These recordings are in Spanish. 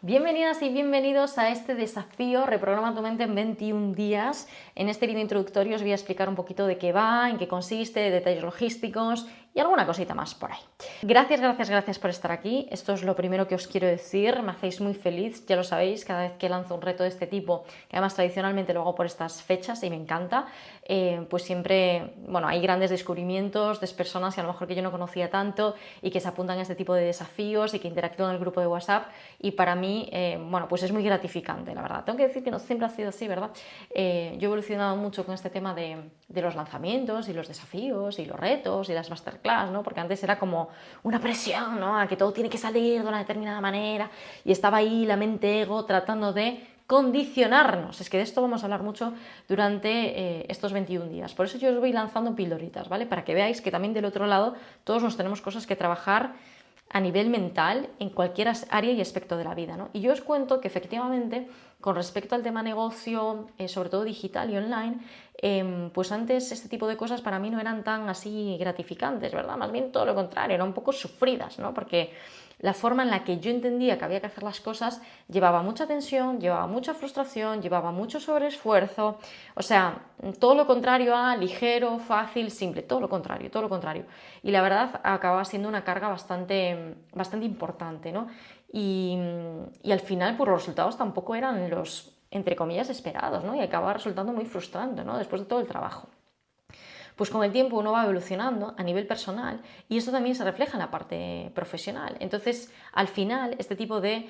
Bienvenidas y bienvenidos a este desafío Reprograma tu mente en 21 días. En este vídeo introductorio os voy a explicar un poquito de qué va, en qué consiste, detalles logísticos y alguna cosita más por ahí. Gracias por estar aquí. Esto es lo primero que os quiero decir. Me hacéis muy feliz, ya lo sabéis, cada vez que lanzo un reto de este tipo, que además tradicionalmente lo hago por estas fechas y me encanta, pues siempre, bueno, hay grandes descubrimientos de personas que a lo mejor que yo no conocía tanto y que se apuntan a este tipo de desafíos y que interactúan en el grupo de WhatsApp, y para mí, bueno, pues es muy gratificante, la verdad. Tengo que decir que no siempre ha sido así, ¿verdad? Yo he evolucionado mucho con este tema de los lanzamientos y los desafíos y los retos y las masterclass, ¿no? Porque antes era como una presión, ¿no? A que todo tiene que salir de una determinada manera y estaba ahí la mente ego tratando de condicionarnos. Es que de esto vamos a hablar mucho durante estos 21 días. Por eso yo os voy lanzando pildoritas, ¿vale? Para que veáis que también del otro lado todos nos tenemos cosas que trabajar a nivel mental en cualquier área y aspecto de la vida, ¿no? Y yo os cuento que efectivamente con respecto al tema negocio, sobre todo digital y online, pues antes este tipo de cosas para mí no eran tan así gratificantes, ¿verdad? Más bien todo lo contrario, eran un poco sufridas, ¿no? Porque la forma en la que yo entendía que había que hacer las cosas llevaba mucha tensión, llevaba mucha frustración, llevaba mucho sobreesfuerzo, o sea, todo lo contrario a ligero, fácil, simple, todo lo contrario, todo lo contrario. Y la verdad acababa siendo una carga bastante importante, ¿no? Y al final, pues los resultados tampoco eran los, entre comillas, esperados, ¿no? Y acababa resultando muy frustrante, ¿no? Después de todo el trabajo. Pues con el tiempo uno va evolucionando a nivel personal y esto también se refleja en la parte profesional. Entonces, al final, este tipo de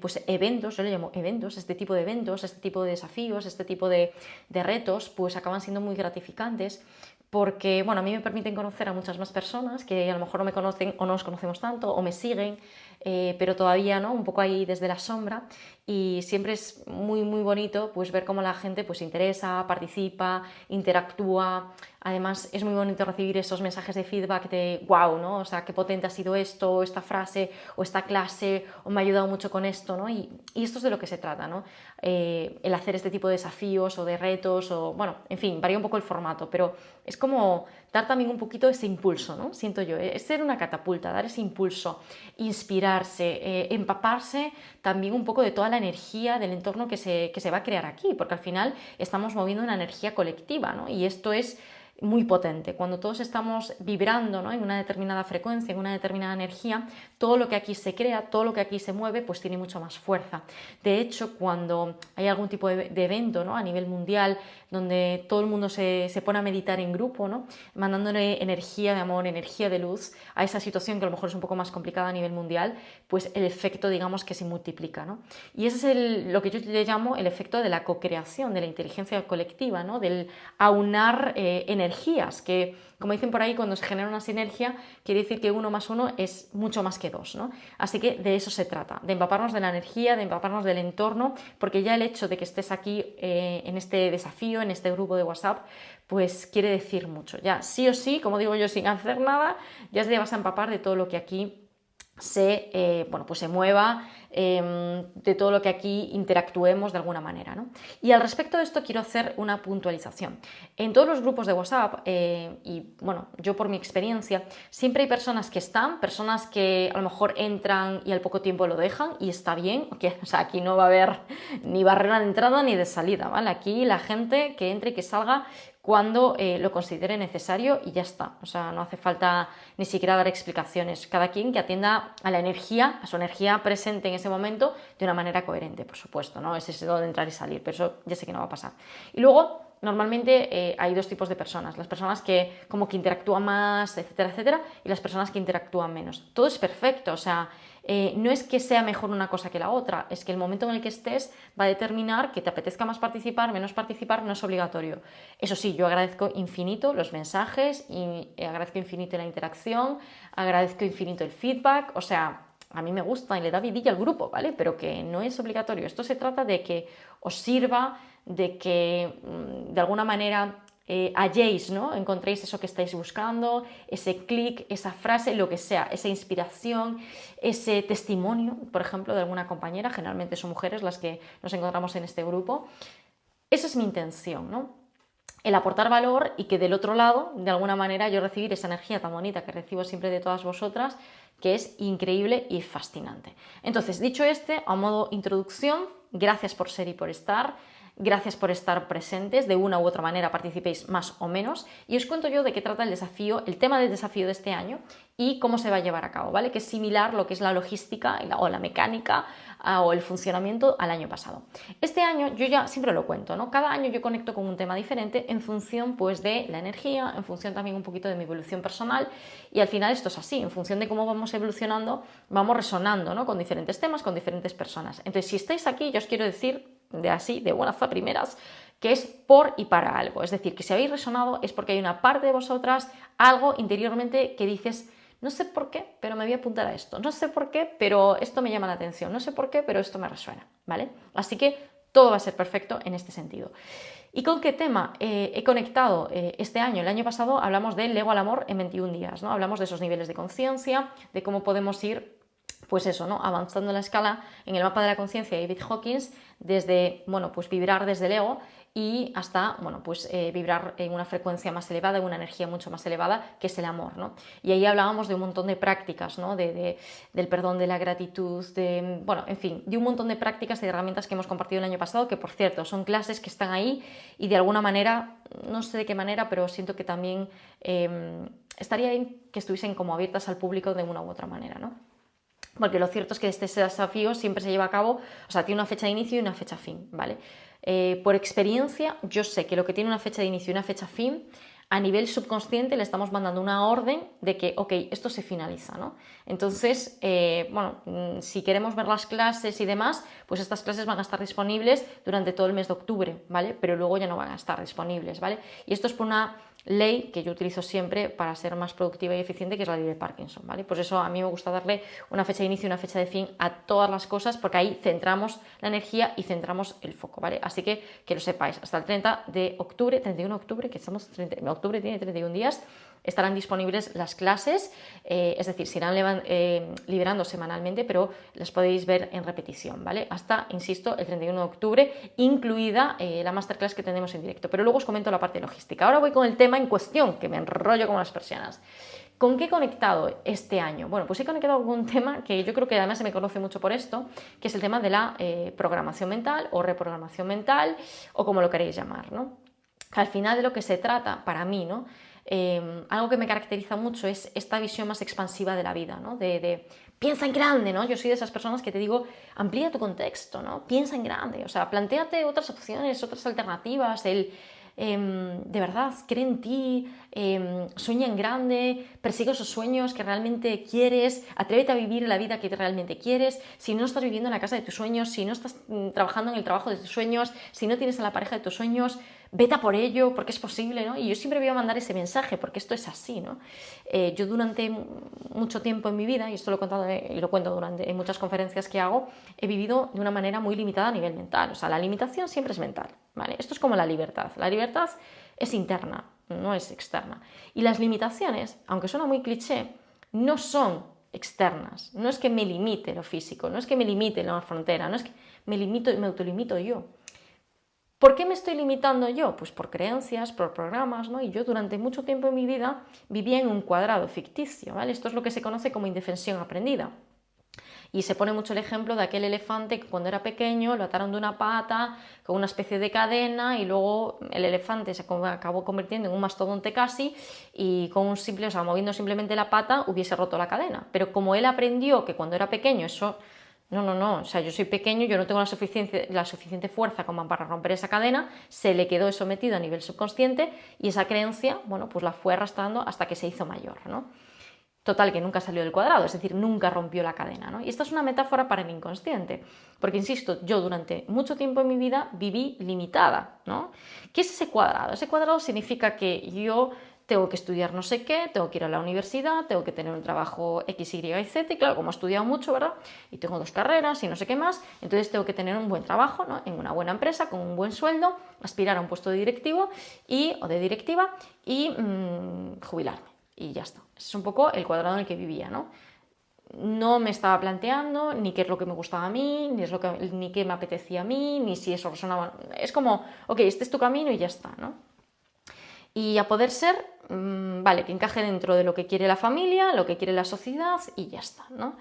pues eventos, yo le llamo eventos, este tipo de eventos, este tipo de desafíos, este tipo de retos, pues acaban siendo muy gratificantes porque, bueno, a mí me permiten conocer a muchas más personas que a lo mejor no me conocen o no nos conocemos tanto o me siguen, pero todavía, ¿no? Un poco ahí desde la sombra, y siempre es muy bonito pues ver cómo la gente pues se interesa, participa, interactúa. Además es muy bonito recibir esos mensajes de feedback de wow, ¿no? O sea, qué potente ha sido esto, esta frase o esta clase, o me ha ayudado mucho con esto, ¿no? Y esto es de lo que se trata, ¿no? El hacer este tipo de desafíos o de retos, o bueno, en fin, varía un poco el formato, pero es como dar también un poquito ese impulso, ¿no? Siento yo, es ser una catapulta, dar ese impulso, inspirarse, empaparse también un poco de toda la energía del entorno que se va a crear aquí, porque al final estamos moviendo una energía colectiva, ¿no? Y esto es muy potente. Cuando todos estamos vibrando, ¿no? En una determinada frecuencia, en una determinada energía, todo lo que aquí se crea, todo lo que aquí se mueve, pues tiene mucho más fuerza. De hecho, cuando hay algún tipo de evento, ¿no? A nivel mundial, donde todo el mundo se pone a meditar en grupo, ¿no? Mandándole energía de amor, energía de luz a esa situación que a lo mejor es un poco más complicada a nivel mundial, pues el efecto, digamos, que se multiplica, ¿no? Y ese es lo que yo le llamo el efecto de la co-creación, de la inteligencia colectiva, ¿no? Del aunar energías, que como dicen por ahí, cuando se genera una sinergia quiere decir que 1 más 1 es mucho más que 2, ¿no? Así que de eso se trata, de empaparnos de la energía, de empaparnos del entorno, porque ya el hecho de que estés aquí en este desafío, en este grupo de WhatsApp, pues quiere decir mucho. Ya sí o sí, como digo yo, sin hacer nada, ya te vas a empapar de todo lo que aquí bueno, pues se mueva, de todo lo que aquí interactuemos de alguna manera, ¿no? Y al respecto de esto quiero hacer una puntualización. En todos los grupos de WhatsApp, y bueno, yo por mi experiencia, siempre hay personas que están, personas que a lo mejor entran y al poco tiempo lo dejan, y está bien, o sea, aquí no va a haber ni barrera de entrada ni de salida, ¿vale? Aquí la gente que entre y que salga cuando lo considere necesario y ya está. O sea, no hace falta ni siquiera dar explicaciones. Cada quien que atienda a la energía, a su energía presente en ese momento de una manera coherente, por supuesto, ¿no? Es eso de entrar y salir, pero eso ya sé que no va a pasar. Y luego, normalmente hay 2 tipos de personas: las personas que como que interactúan más, etcétera, etcétera, y las personas que interactúan menos. Todo es perfecto, o sea, no es que sea mejor una cosa que la otra, es que el momento en el que estés va a determinar que te apetezca más participar, menos participar, no es obligatorio. Eso sí, yo agradezco infinito los mensajes y agradezco infinito la interacción, agradezco infinito el feedback, o sea, a mí me gusta y le da vidilla al grupo, ¿vale? Pero que no es obligatorio. Esto se trata de que os sirva, de que de alguna manera halléis, ¿no? Encontréis eso que estáis buscando, ese clic, esa frase, lo que sea, esa inspiración, ese testimonio, por ejemplo, de alguna compañera. Generalmente son mujeres las que nos encontramos en este grupo. Esa es mi intención, ¿no? el aportar valor y que del otro lado, de alguna manera, yo recibir esa energía tan bonita que recibo siempre de todas vosotras, que es increíble y fascinante. Entonces, dicho a modo introducción, gracias por ser y por estar. Gracias por estar presentes, de una u otra manera participéis más o menos, y os cuento yo de qué trata el desafío, el tema del desafío de este año y cómo se va a llevar a cabo, ¿vale? Que es similar lo que es la logística o la mecánica o el funcionamiento al año pasado. Este año yo ya siempre lo cuento, ¿no? Cada año yo conecto con un tema diferente en función pues de la energía, en función también un poquito de mi evolución personal, y al final esto es así, en función de cómo vamos evolucionando, vamos resonando, ¿no? Con diferentes temas, con diferentes personas. Entonces, si estáis aquí, yo os quiero decir de buenas a primeras, que es por y para algo. Es decir, que si habéis resonado es porque hay una parte de vosotras, algo interiormente que dices, no sé por qué, pero me voy a apuntar a esto. No sé por qué, pero esto me llama la atención. No sé por qué, pero esto me resuena, ¿vale? Así que todo va a ser perfecto en este sentido. ¿Y con qué tema he conectado este año? El año pasado hablamos del ego al amor en 21 días, ¿no? Hablamos de esos niveles de conciencia, de cómo podemos ir pues eso, ¿no? Avanzando en la escala en el mapa de la conciencia de David Hawkins, desde, bueno, pues vibrar desde el ego y hasta, bueno, pues vibrar en una frecuencia más elevada, en una energía mucho más elevada, que es el amor, ¿no? Y ahí hablábamos de un montón de prácticas, ¿no? Del perdón, de la gratitud, bueno, en fin, de un montón de prácticas y de herramientas que hemos compartido el año pasado, que por cierto, son clases que están ahí y de alguna manera, no sé de qué manera, pero siento que también estaría bien que estuviesen como abiertas al público de una u otra manera, ¿no? Porque lo cierto es que este desafío siempre se lleva a cabo, o sea, tiene una fecha de inicio y una fecha fin, ¿vale? Por experiencia, yo sé que lo que tiene una fecha de inicio y una fecha fin, a nivel subconsciente le estamos mandando una orden de que, ok, esto se finaliza, ¿no? Entonces, bueno, si queremos ver las clases y demás, pues estas clases van a estar disponibles durante todo el mes de octubre, ¿vale? Pero luego ya no van a estar disponibles, ¿vale? Y esto es por una ley que yo utilizo siempre para ser más productiva y eficiente, que es la ley de Parkinson, ¿vale? Pues eso a mí me gusta darle una fecha de inicio y una fecha de fin a todas las cosas, porque ahí centramos la energía y centramos el foco, ¿vale? Así que lo sepáis, hasta el 30 de octubre, 31 de octubre, que estamos, octubre tiene 31 días, estarán disponibles las clases, es decir, se irán liberando semanalmente, pero las podéis ver en repetición, ¿vale? Hasta, insisto, el 31 de octubre, incluida la masterclass que tenemos en directo. Pero luego os comento la parte logística. Ahora voy con el tema en cuestión, que me enrollo como las persianas. ¿Con qué he conectado este año? Bueno, pues he conectado con un tema que yo creo que además se me conoce mucho por esto, que es el tema de la programación mental o reprogramación mental, o como lo queréis llamar, ¿no? Al final de lo que se trata, para mí, ¿no? Algo que me caracteriza mucho es esta visión más expansiva de la vida, ¿no? De piensa en grande, ¿no? Yo soy de esas personas que te digo, amplía tu contexto, ¿no? Piensa en grande, o sea, plantéate otras opciones, otras alternativas, de verdad, cree en ti, sueña en grande, persigue esos sueños que realmente quieres, atrévete a vivir la vida que realmente quieres. Si no estás viviendo en la casa de tus sueños, si no estás trabajando en el trabajo de tus sueños, si no tienes a la pareja de tus sueños, vete a por ello, porque es posible, ¿no? Y yo siempre voy a mandar ese mensaje, porque esto es así, ¿no? Yo durante mucho tiempo en mi vida, y esto lo he contado y lo cuento en muchas conferencias que hago, he vivido de una manera muy limitada a nivel mental. O sea, la limitación siempre es mental, ¿vale? Esto es como la libertad. La libertad es interna, no es externa. Y las limitaciones, aunque suena muy cliché, no son externas. No es que me limite lo físico, no es que me limite la frontera, no es que me autolimito yo. ¿Por qué me estoy limitando yo? Pues por creencias, por programas, ¿no? Y yo durante mucho tiempo en mi vida vivía en un cuadrado ficticio, ¿vale? Esto es lo que se conoce como indefensión aprendida. Y se pone mucho el ejemplo de aquel elefante que cuando era pequeño lo ataron de una pata con una especie de cadena y luego el elefante se acabó convirtiendo en un mastodonte casi y con un simple, o sea, moviendo simplemente la pata hubiese roto la cadena. Pero como él aprendió que cuando era pequeño eso... No, o sea, yo soy pequeño, yo no tengo la suficiente fuerza como para romper esa cadena, se le quedó eso metido a nivel subconsciente y esa creencia, bueno, pues la fue arrastrando hasta que se hizo mayor, ¿no? Total, que nunca salió del cuadrado, es decir, nunca rompió la cadena, ¿no? Y esta es una metáfora para el inconsciente, porque, insisto, yo durante mucho tiempo en mi vida viví limitada, ¿no? ¿Qué es ese cuadrado? Ese cuadrado significa que yo tengo que estudiar no sé qué, tengo que ir a la universidad, tengo que tener un trabajo X, Y y Z, y claro, como he estudiado mucho, ¿verdad? Y tengo 2 carreras y no sé qué más, entonces tengo que tener un buen trabajo, ¿no? En una buena empresa, con un buen sueldo, aspirar a un puesto de directivo o de directiva y jubilarme. Y ya está. Ese es un poco el cuadrado en el que vivía, ¿no? No me estaba planteando ni qué es lo que me gustaba a mí, ni qué me apetecía a mí, ni si eso resonaba. Es como, ok, este es tu camino y ya está, ¿no? y a poder ser, vale, que encaje dentro de lo que quiere la familia, lo que quiere la sociedad y ya está, ¿no?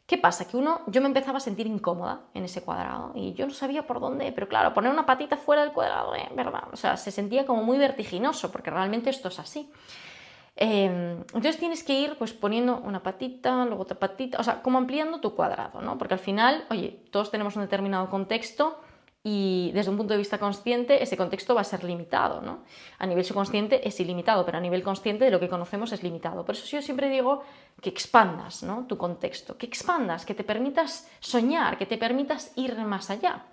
¿Qué pasa? Que yo me empezaba a sentir incómoda en ese cuadrado y yo no sabía por dónde, pero claro, poner una patita fuera del cuadrado, ¿verdad? O sea, se sentía como muy vertiginoso porque realmente esto es así. Entonces tienes que ir pues poniendo una patita, luego otra patita, o sea, como ampliando tu cuadrado, ¿no? Porque al final, oye, todos tenemos un determinado contexto y desde un punto de vista consciente ese contexto va a ser limitado, ¿no? A nivel subconsciente es ilimitado, pero a nivel consciente de lo que conocemos es limitado. Por eso yo siempre digo que expandas, ¿no?, tu contexto, que expandas, que te permitas soñar, que te permitas ir más allá.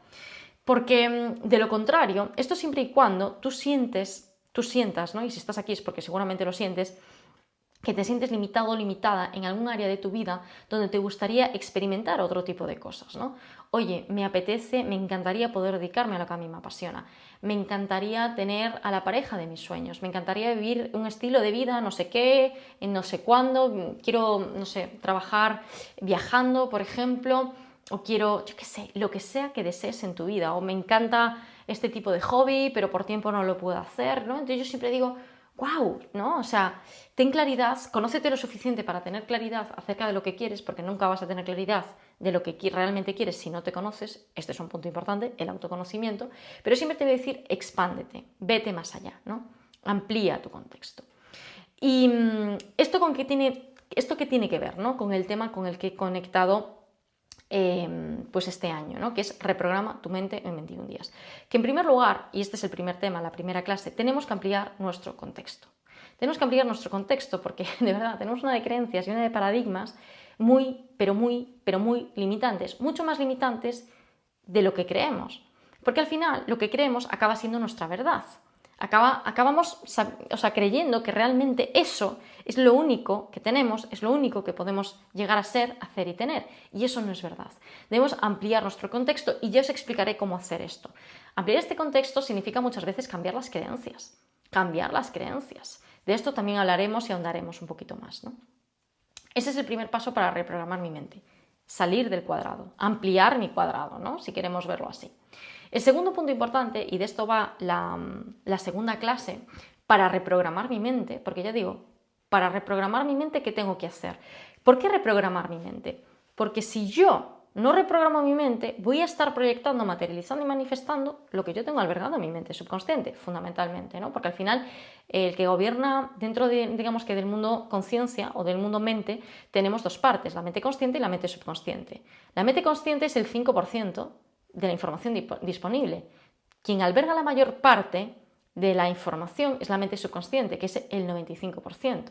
Porque de lo contrario, esto siempre y cuando tú sientas, ¿no? Y si estás aquí es porque seguramente lo sientes, que te sientes limitado o limitada en algún área de tu vida donde te gustaría experimentar otro tipo de cosas, ¿no? Oye, me apetece, me encantaría poder dedicarme a lo que a mí me apasiona, me encantaría tener a la pareja de mis sueños, me encantaría vivir un estilo de vida no sé qué, en no sé cuándo, quiero, no sé, trabajar viajando, por ejemplo, o quiero, yo qué sé, lo que sea que desees en tu vida, o me encanta este tipo de hobby, pero por tiempo no lo puedo hacer, ¿no? Entonces yo siempre digo, wow, ¿no? O sea, ten claridad, conócete lo suficiente para tener claridad acerca de lo que quieres, porque nunca vas a tener claridad de lo que realmente quieres si no te conoces. Este es un punto importante, el autoconocimiento, pero siempre te voy a decir, expándete, vete más allá, ¿no? Amplía tu contexto. Y esto qué tiene que ver, ¿no?, con el tema con el que he conectado pues este año, ¿no?, que es reprograma tu mente en 21 días. Que en primer lugar, y este es el primer tema, la primera clase, tenemos que ampliar nuestro contexto. Tenemos que ampliar nuestro contexto porque, de verdad, tenemos una de creencias y una de paradigmas pero muy limitantes, mucho más limitantes de lo que creemos. Porque al final lo que creemos acaba siendo nuestra verdad. Acabamos creyendo que realmente eso es lo único que tenemos, es lo único que podemos llegar a ser, hacer y tener. Y eso no es verdad. Debemos ampliar nuestro contexto y yo os explicaré cómo hacer esto. Ampliar este contexto significa muchas veces cambiar las creencias. Cambiar las creencias. De esto también hablaremos y ahondaremos un poquito más, ¿no? Ese es el primer paso para reprogramar mi mente. Salir del cuadrado, ampliar mi cuadrado, ¿no?, si queremos verlo así. El segundo punto importante, y de esto va la segunda clase, para reprogramar mi mente, porque ya digo, para reprogramar mi mente, ¿qué tengo que hacer? ¿Por qué reprogramar mi mente? Porque si yo no reprogramo mi mente, voy a estar proyectando, materializando y manifestando lo que yo tengo albergado en mi mente subconsciente, fundamentalmente, ¿no? Porque al final el que gobierna dentro de, digamos que del mundo conciencia o del mundo mente, tenemos dos partes, la mente consciente y la mente subconsciente. La mente consciente es el 5% de la información disponible. Quien alberga la mayor parte de la información es la mente subconsciente, que es el 95%.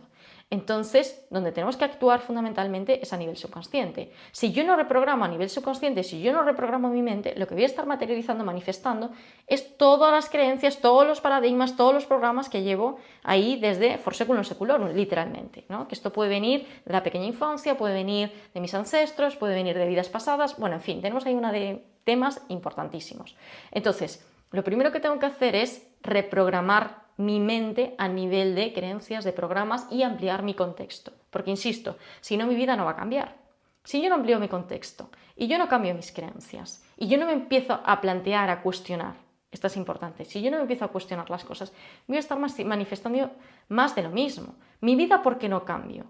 Entonces, donde tenemos que actuar fundamentalmente es a nivel subconsciente. Si yo no reprogramo a nivel subconsciente, si yo no reprogramo mi mente, lo que voy a estar materializando, manifestando, es todas las creencias, todos los paradigmas, todos los programas que llevo ahí desde for seculum seculorum, literalmente, ¿no? Que esto puede venir de la pequeña infancia, puede venir de mis ancestros, puede venir de vidas pasadas, bueno, en fin, tenemos ahí una de temas importantísimos. Entonces, lo primero que tengo que hacer es reprogramar mi mente a nivel de creencias, de programas y ampliar mi contexto. Porque, insisto, si no mi vida no va a cambiar. Si yo no amplío mi contexto y yo no cambio mis creencias y yo no me empiezo a plantear, a cuestionar, esto es importante, si yo no me empiezo a cuestionar las cosas, voy a estar manifestando más de lo mismo. Mi vida, ¿por qué no cambio?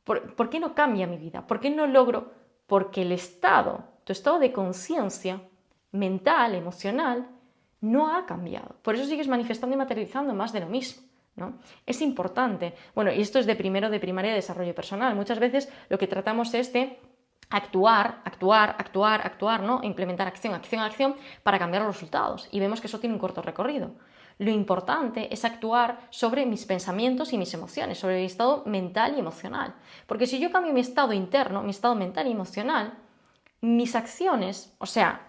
¿Por qué no cambia mi vida? ¿Por qué no logro? Porque tu estado de conciencia mental, emocional, no ha cambiado. Por eso sigues manifestando y materializando más de lo mismo, ¿no? Es importante. Bueno, y esto es de primero de primaria de desarrollo personal. Muchas veces lo que tratamos es de actuar, ¿no? Implementar acción para cambiar los resultados. Y vemos que eso tiene un corto recorrido. Lo importante es actuar sobre mis pensamientos y mis emociones, sobre mi estado mental y emocional. Porque si yo cambio mi estado interno, mi estado mental y emocional, mis acciones, o sea,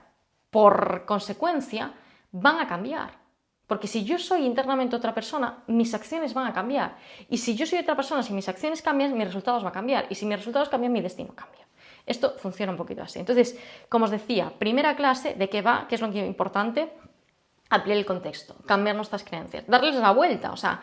por consecuencia, van a cambiar. Porque si yo soy internamente otra persona, mis acciones van a cambiar. Y si yo soy otra persona, si mis acciones cambian, mis resultados van a cambiar. Y si mis resultados cambian, mi destino cambia. Esto funciona un poquito así. Entonces, como os decía, primera clase, ¿de qué va? ¿Qué es lo que es importante? Ampliar el contexto, cambiar nuestras creencias, darles la vuelta, o sea,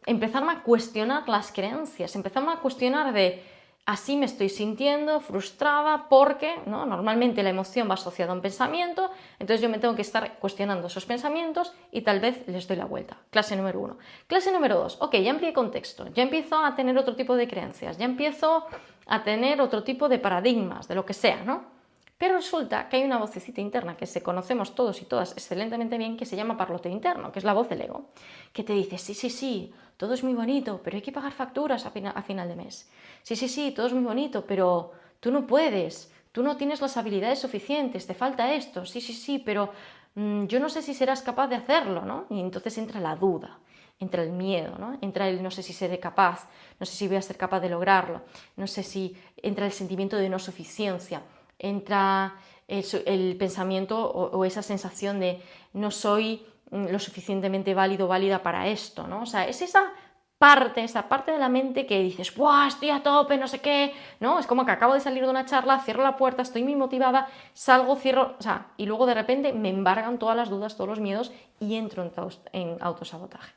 empezar a cuestionar las creencias, empezar a cuestionar de así me estoy sintiendo frustrada porque, ¿no? Normalmente la emoción va asociada a un pensamiento, entonces yo me tengo que estar cuestionando esos pensamientos y tal vez les doy la vuelta. Clase número 1. Clase número 2. Ok, ya amplié contexto, ya empiezo a tener otro tipo de creencias, ya empiezo a tener otro tipo de paradigmas, de lo que sea, ¿no? Pero resulta que hay una vocecita interna que se conocemos todos y todas excelentemente bien, que se llama parloteo interno, que es la voz del ego, que te dice, sí, sí, sí, todo es muy bonito, pero hay que pagar facturas a final de mes. Sí, sí, sí, todo es muy bonito, pero tú no puedes, tú no tienes las habilidades suficientes, te falta esto, sí, sí, sí, pero yo no sé si serás capaz de hacerlo, ¿no? Y entonces entra la duda, entra el miedo, ¿no? Entra el no sé si seré capaz, no sé si voy a ser capaz de lograrlo, no sé si entra el sentimiento de no suficiencia, entra el pensamiento o esa sensación de no soy lo suficientemente válido o válida para esto, ¿no? O sea, es esa parte de la mente que dices, ¡buah, estoy a tope, no sé qué! ¿No? Es como que acabo de salir de una charla, cierro la puerta, estoy muy motivada, salgo, cierro, o sea, y luego de repente me embargan todas las dudas, todos los miedos y entro en autosabotaje,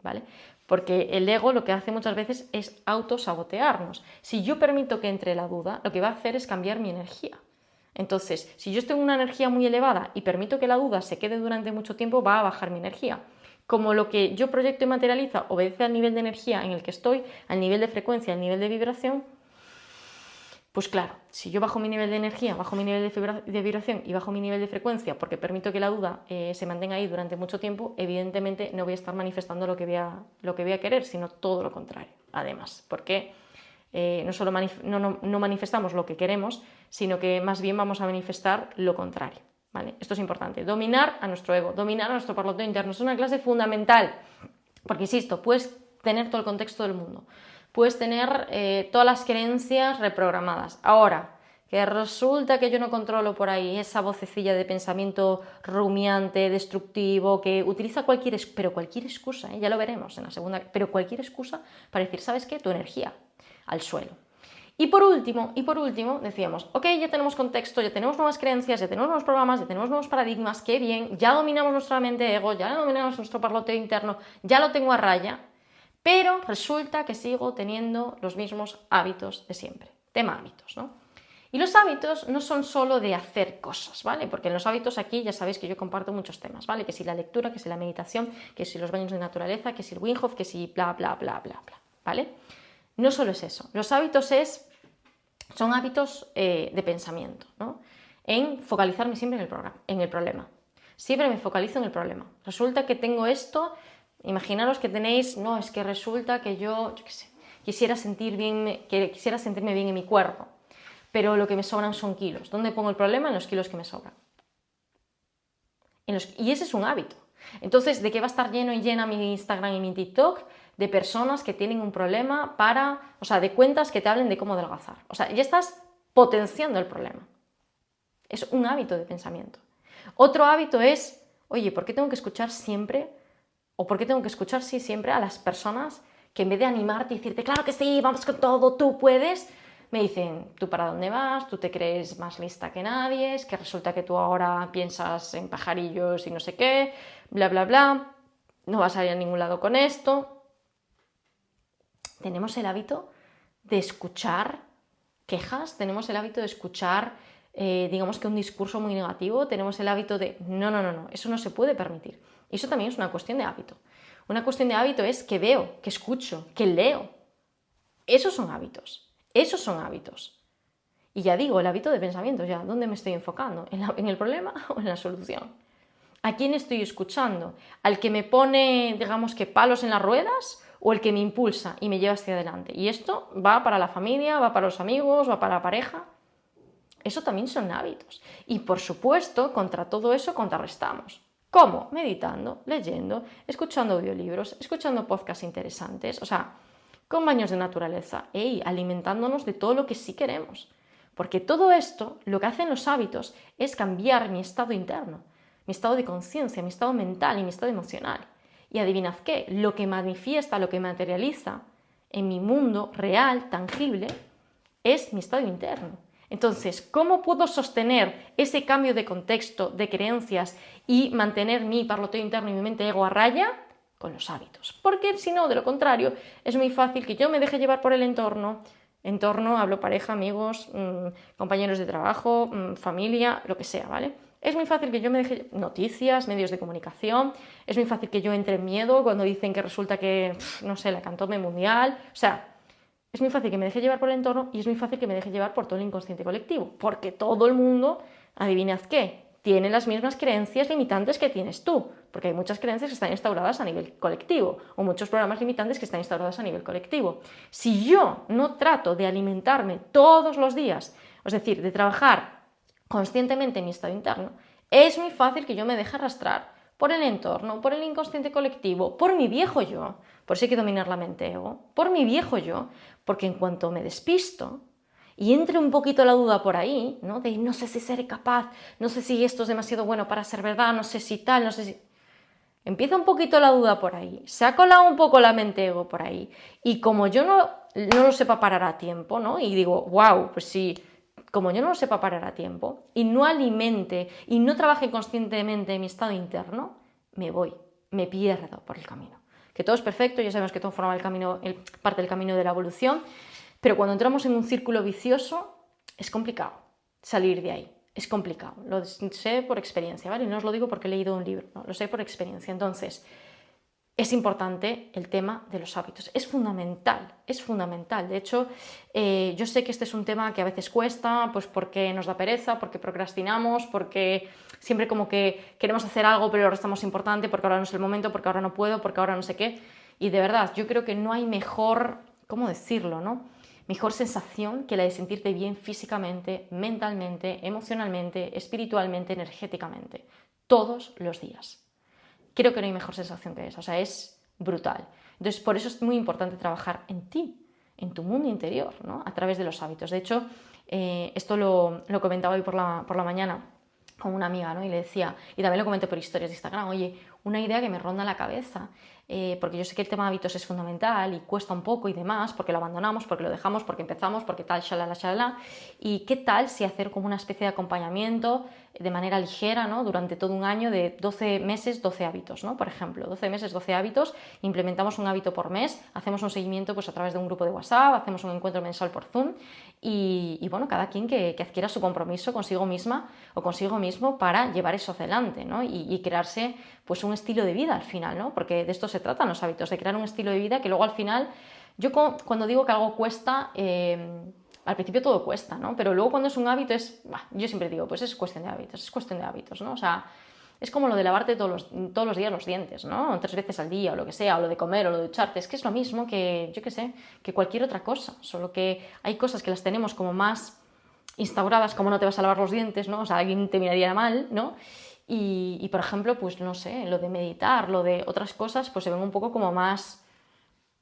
¿vale? Porque el ego lo que hace muchas veces es autosabotearnos. Si yo permito que entre la duda, lo que va a hacer es cambiar mi energía. Entonces, si yo tengo una energía muy elevada y permito que la duda se quede durante mucho tiempo, va a bajar mi energía. Como lo que yo proyecto y materializa obedece al nivel de energía en el que estoy, al nivel de frecuencia, al nivel de vibración, pues claro, si yo bajo mi nivel de energía, bajo mi nivel de vibración y bajo mi nivel de frecuencia porque permito que la duda se mantenga ahí durante mucho tiempo, evidentemente no voy a estar manifestando lo que voy a querer, sino todo lo contrario, además, porque no solo no manifestamos lo que queremos, sino que más bien vamos a manifestar lo contrario, ¿vale? Esto es importante, dominar a nuestro ego, dominar a nuestro parloteo interno, es una clase fundamental, porque insisto, puedes tener todo el contexto del mundo, puedes tener todas las creencias reprogramadas. Ahora, que resulta que yo no controlo por ahí esa vocecilla de pensamiento rumiante, destructivo, que utiliza cualquier excusa, ya lo veremos en la segunda, pero cualquier excusa para decir, ¿sabes qué? Tu energía al suelo. Y por último, decíamos, ok, ya tenemos contexto, ya tenemos nuevas creencias, ya tenemos nuevos programas, ya tenemos nuevos paradigmas, qué bien, ya dominamos nuestra mente ego, ya dominamos nuestro parloteo interno, ya lo tengo a raya, pero resulta que sigo teniendo los mismos hábitos de siempre. Tema hábitos, ¿no? Y los hábitos no son solo de hacer cosas, ¿vale? Porque en los hábitos aquí ya sabéis que yo comparto muchos temas, ¿vale? Que si la lectura, que si la meditación, que si los baños de naturaleza, que si el Wim Hof, que si bla, bla, bla, bla, bla, ¿vale? No solo es eso. Los hábitos son hábitos de pensamiento, ¿no? En focalizarme siempre en el problema. Siempre me focalizo en el problema. Resulta que tengo esto, imaginaros que tenéis, no, es que resulta que yo qué sé, quisiera sentirme bien en mi cuerpo, pero lo que me sobran son kilos. ¿Dónde pongo el problema? En los kilos que me sobran. Y ese es un hábito. Entonces, ¿de qué va a estar lleno y llena mi Instagram y mi TikTok? De personas que tienen un problema de cuentas que te hablen de cómo adelgazar. O sea, ya estás potenciando el problema. Es un hábito de pensamiento. Otro hábito es, oye, ¿por qué tengo que escuchar siempre o por qué tengo que escuchar siempre a las personas que en vez de animarte y decirte, claro que sí, vamos con todo, tú puedes, me dicen, ¿tú para dónde vas? ¿Tú te crees más lista que nadie? Es que resulta que tú ahora piensas en pajarillos y no sé qué, bla, bla, bla, no vas a ir a ningún lado con esto. Tenemos el hábito de escuchar quejas, tenemos el hábito de escuchar, digamos que un discurso muy negativo, tenemos el hábito de, no, eso no se puede permitir. Y eso también es una cuestión de hábito. Una cuestión de hábito es que veo, que escucho, que leo. Esos son hábitos. Esos son hábitos. Y ya digo, el hábito de pensamiento, ya, ¿dónde me estoy enfocando? ¿En el problema o en la solución? ¿A quién estoy escuchando? ¿Al que me pone, digamos que palos en las ruedas o el que me impulsa y me lleva hacia adelante? Y esto va para la familia, va para los amigos, va para la pareja. Eso también son hábitos. Y por supuesto, contra todo eso contrarrestamos. ¿Cómo? Meditando, leyendo, escuchando audiolibros, escuchando podcasts interesantes, o sea, con baños de naturaleza, alimentándonos de todo lo que sí queremos. Porque todo esto, lo que hacen los hábitos es cambiar mi estado interno, mi estado de conciencia, mi estado mental y mi estado emocional. Y adivinad qué, lo que manifiesta, lo que materializa en mi mundo real, tangible, es mi estado interno. Entonces, ¿cómo puedo sostener ese cambio de contexto, de creencias y mantener mi parloteo interno y mi mente ego a raya? Con los hábitos. Porque si no, de lo contrario, es muy fácil que yo me deje llevar por el entorno, Entorno, hablo pareja, amigos, compañeros de trabajo, familia, lo que sea, ¿vale? Es muy fácil que yo me deje noticias, medios de comunicación, es muy fácil que yo entre en miedo cuando dicen que resulta que, no sé, la cantó mundial, o sea, es muy fácil que me deje llevar por el entorno y es muy fácil que me deje llevar por todo el inconsciente colectivo, porque todo el mundo, adivinad qué, tiene las mismas creencias limitantes que tienes tú, porque hay muchas creencias que están instauradas a nivel colectivo o muchos programas limitantes que están instaurados a nivel colectivo. Si yo no trato de alimentarme todos los días, es decir, de trabajar conscientemente en mi estado interno, es muy fácil que yo me deje arrastrar por el entorno, por el inconsciente colectivo, por mi viejo yo, por eso hay que dominar la mente ego, por mi viejo yo, porque en cuanto me despisto y entre un poquito la duda por ahí, ¿no? De no sé si seré capaz, no sé si esto es demasiado bueno para ser verdad, no sé si tal, no sé si... Empieza un poquito la duda por ahí, se ha colado un poco la mente ego por ahí, y como yo no lo sepa parar a tiempo, ¿no? Y digo, wow, pues sí, como yo no lo sepa parar a tiempo, y no alimente, y no trabaje conscientemente en mi estado interno, me voy, me pierdo por el camino. Que todo es perfecto, ya sabemos que todo forma parte del camino de la evolución, pero cuando entramos en un círculo vicioso, es complicado salir de ahí. Es complicado, lo sé por experiencia, ¿vale? Y no os lo digo porque he leído un libro, no, lo sé por experiencia. Entonces, es importante el tema de los hábitos, es fundamental, es fundamental. De hecho, yo sé que este es un tema que a veces cuesta, pues porque nos da pereza, porque procrastinamos, porque siempre como que queremos hacer algo pero lo restamos importante, porque ahora no es el momento, porque ahora no puedo, porque ahora no sé qué. Y de verdad, yo creo que no hay mejor, ¿cómo decirlo, no? Mejor sensación que la de sentirte bien físicamente, mentalmente, emocionalmente, espiritualmente, energéticamente, todos los días. Creo que no hay mejor sensación que esa, o sea, es brutal. Entonces, por eso es muy importante trabajar en ti, en tu mundo interior, ¿no? A través de los hábitos. De hecho, esto lo comentaba hoy por la mañana con una amiga, ¿no? Y le decía, y también lo comenté por historias de Instagram, oye, una idea que me ronda la cabeza, porque yo sé que el tema de hábitos es fundamental y cuesta un poco y demás, porque lo abandonamos, porque lo dejamos, porque empezamos, porque tal, shalala, shalala. Y qué tal si hacer como una especie de acompañamiento de manera ligera, ¿no? Durante todo un año de 12 meses, 12 hábitos, ¿no? Por ejemplo, 12 meses, 12 hábitos, implementamos un hábito por mes, hacemos un seguimiento pues, a través de un grupo de WhatsApp, hacemos un encuentro mensual por Zoom y bueno, cada quien que adquiera su compromiso consigo misma o consigo mismo para llevar eso adelante, ¿no? Y crearse pues un estilo de vida al final, ¿no? Porque de esto se tratan los hábitos, de crear un estilo de vida que luego al final, yo cuando digo que algo cuesta, al principio todo cuesta, ¿no? Pero luego cuando es un hábito yo siempre digo, pues es cuestión de hábitos, ¿no? O sea, es como lo de lavarte todos los días los dientes, ¿no? 3 veces al día o lo que sea, o lo de comer o lo de ducharte, es que es lo mismo que, yo qué sé, que cualquier otra cosa, solo que hay cosas que las tenemos como más instauradas, como no te vas a lavar los dientes, ¿no? O sea, alguien te miraría mal, ¿no? Y por ejemplo, pues no sé, lo de meditar, lo de otras cosas, pues se ven un poco como más,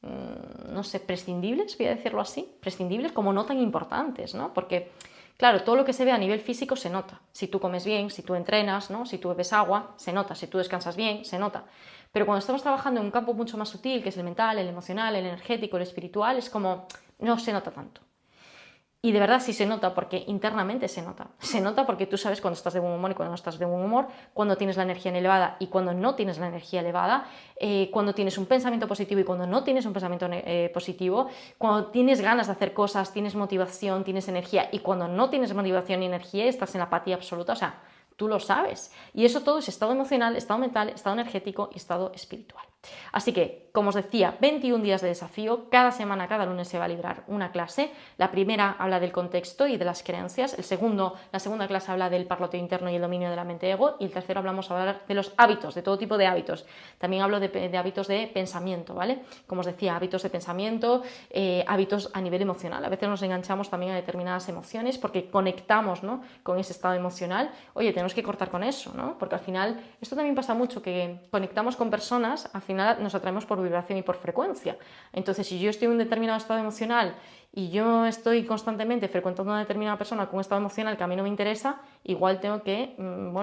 no sé, prescindibles, voy a decirlo así, prescindibles como no tan importantes, ¿no? Porque, claro, todo lo que se ve a nivel físico se nota. Si tú comes bien, si tú entrenas, ¿no? Si tú bebes agua, se nota. Si tú descansas bien, se nota. Pero cuando estamos trabajando en un campo mucho más sutil, que es el mental, el emocional, el energético, el espiritual, es como, no se nota tanto. Y de verdad sí se nota, porque internamente se nota. Se nota porque tú sabes cuando estás de buen humor y cuando no estás de buen humor, cuando tienes la energía elevada y cuando no tienes la energía elevada, cuando tienes un pensamiento positivo y cuando no tienes un pensamiento positivo, cuando tienes ganas de hacer cosas, tienes motivación, tienes energía, y cuando no tienes motivación ni energía, estás en la apatía absoluta, o sea, tú lo sabes. Y eso todo es estado emocional, estado mental, estado energético y estado espiritual. Así que, como os decía, 21 días de desafío, cada semana, cada lunes se va a librar una clase. La primera habla del contexto y de las creencias, la segunda clase habla del parloteo interno y el dominio de la mente ego, y el tercero vamos a hablar de los hábitos, de todo tipo de hábitos. También hablo de hábitos de pensamiento, ¿vale? Como os decía, hábitos de pensamiento, hábitos a nivel emocional. A veces nos enganchamos también a determinadas emociones porque conectamos, ¿no?, con ese estado emocional. Oye, tenemos que cortar con eso, ¿no? Porque al final, esto también pasa mucho, que conectamos con personas, al final nos atraemos por vibración y por frecuencia. Entonces, si yo estoy en un determinado estado emocional y yo estoy constantemente frecuentando a una determinada persona con un estado emocional que a mí no me interesa, igual tengo que,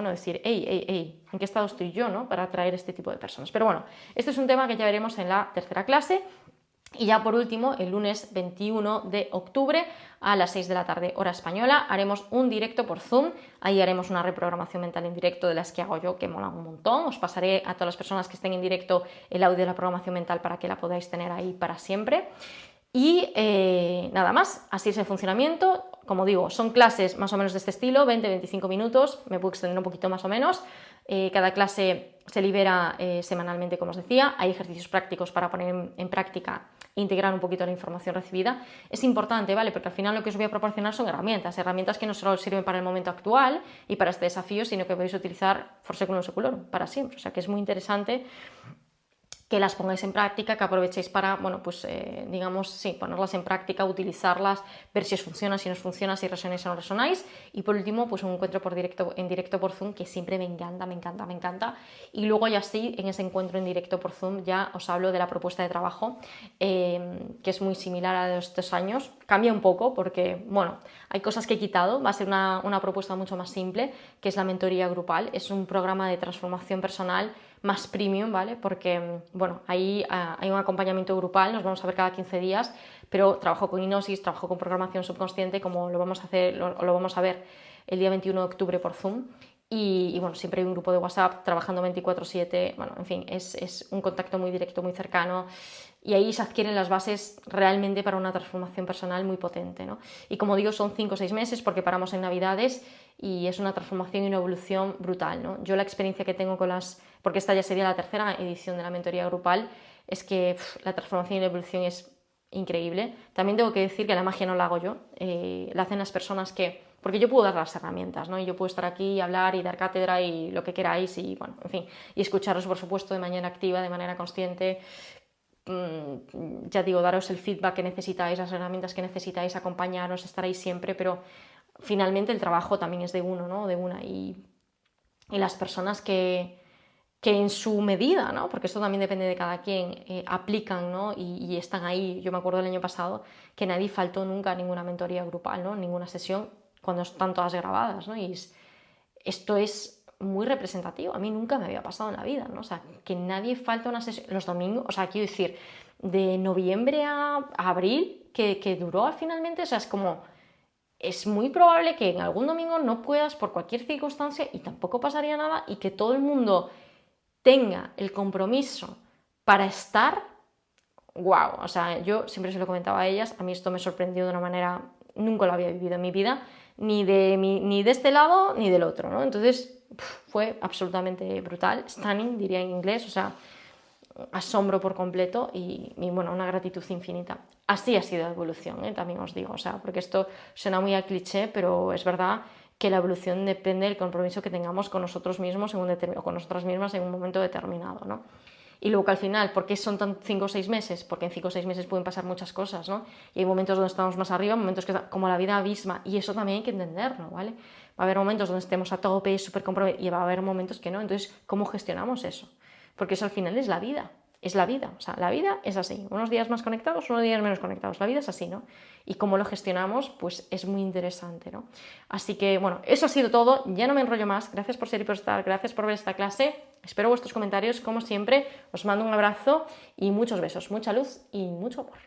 decir, hey, ¿en qué estado estoy yo, ¿no?, para atraer este tipo de personas? Pero bueno, este es un tema que ya veremos en la tercera clase. Y ya por último, el lunes 21 de octubre a las 6 de la tarde, hora española, haremos un directo por Zoom. Ahí haremos una reprogramación mental en directo de las que hago yo, que molan un montón. Os pasaré a todas las personas que estén en directo el audio de la programación mental para que la podáis tener ahí para siempre. Y nada más, así es el funcionamiento. Como digo, son clases más o menos de este estilo, 20-25 minutos, me puedo extender un poquito más o menos. Cada clase se libera semanalmente, como os decía. Hay ejercicios prácticos para poner en práctica e integrar un poquito la información recibida. Es importante, ¿vale? Porque al final lo que os voy a proporcionar son herramientas que no solo sirven para el momento actual y para este desafío, sino que podéis utilizar for seculum seculorum, para siempre. O sea que es muy interesante que las pongáis en práctica, que aprovechéis para, bueno, pues digamos, sí, ponerlas en práctica, utilizarlas, ver si os funciona, si no os funciona, si resonáis o no resonáis. Y por último, pues un encuentro en directo por Zoom, que siempre me encanta, me encanta, me encanta. Y luego ya sí, en ese encuentro en directo por Zoom ya os hablo de la propuesta de trabajo, que es muy similar a la de estos años. Cambia un poco porque, bueno, hay cosas que he quitado, va a ser una propuesta mucho más simple, que es la mentoría grupal. Es un programa de transformación personal más premium, ¿vale? Porque, bueno, ahí hay un acompañamiento grupal, nos vamos a ver cada 15 días, pero trabajo con hipnosis, trabajo con programación subconsciente, como lo vamos a hacer, lo vamos a ver el día 21 de octubre por Zoom. Y bueno, siempre hay un grupo de WhatsApp trabajando 24/7, bueno, en fin, es un contacto muy directo, muy cercano, y ahí se adquieren las bases realmente para una transformación personal muy potente, ¿no? Y como digo, son 5 o 6 meses porque paramos en Navidades y es una transformación y una evolución brutal, ¿no? Yo la experiencia que tengo porque esta ya sería la tercera edición de la mentoría grupal, es que la transformación y la evolución es increíble. También tengo que decir que la magia no la hago yo, la hacen las personas porque yo puedo dar las herramientas, ¿no? Y yo puedo estar aquí y hablar y dar cátedra y lo que queráis y, bueno, en fin, y escucharos, por supuesto, de manera activa, de manera consciente. Ya digo, daros el feedback que necesitáis, las herramientas que necesitáis, acompañaros, estar ahí siempre, pero finalmente el trabajo también es de uno, ¿no? De una. Y las personas que en su medida, ¿no? Porque esto también depende de cada quien, aplican, ¿no? Y están ahí. Yo me acuerdo del año pasado que nadie faltó nunca a ninguna mentoría grupal, ¿no? Ninguna sesión, cuando están todas grabadas, ¿no? Esto es muy representativo. A mí nunca me había pasado en la vida, ¿no? O sea, que nadie falta una sesión los domingos, o sea, quiero decir, de noviembre a abril, que duró finalmente, o sea, es muy probable que en algún domingo no puedas por cualquier circunstancia y tampoco pasaría nada y que todo el mundo tenga el compromiso para estar, wow, o sea, yo siempre se lo comentaba a ellas, a mí esto me sorprendió de una manera, nunca lo había vivido en mi vida, ni de este lado ni del otro, ¿no? Entonces fue absolutamente brutal, stunning, diría en inglés, o sea, asombro por completo y bueno, una gratitud infinita. Así ha sido la evolución, también os digo, o sea, porque esto suena muy a cliché, pero es verdad que la evolución depende del compromiso que tengamos con nosotros mismos o con nosotras mismas en un momento determinado, ¿no? Y luego que al final, ¿por qué son tan 5 o 6 meses? Porque en 5 o 6 meses pueden pasar muchas cosas, ¿no? Y hay momentos donde estamos más arriba, momentos como la vida misma, y eso también hay que entenderlo, ¿vale? Va a haber momentos donde estemos a tope, súper comprometidos, y va a haber momentos que no. Entonces, ¿cómo gestionamos eso? Porque eso al final es la vida. Es la vida, o sea, la vida es así, unos días más conectados, unos días menos conectados, la vida es así, ¿no? Y cómo lo gestionamos, pues es muy interesante, ¿no? Así que, bueno, eso ha sido todo, ya no me enrollo más, gracias por ser y por estar, gracias por ver esta clase, espero vuestros comentarios, como siempre, os mando un abrazo y muchos besos, mucha luz y mucho amor.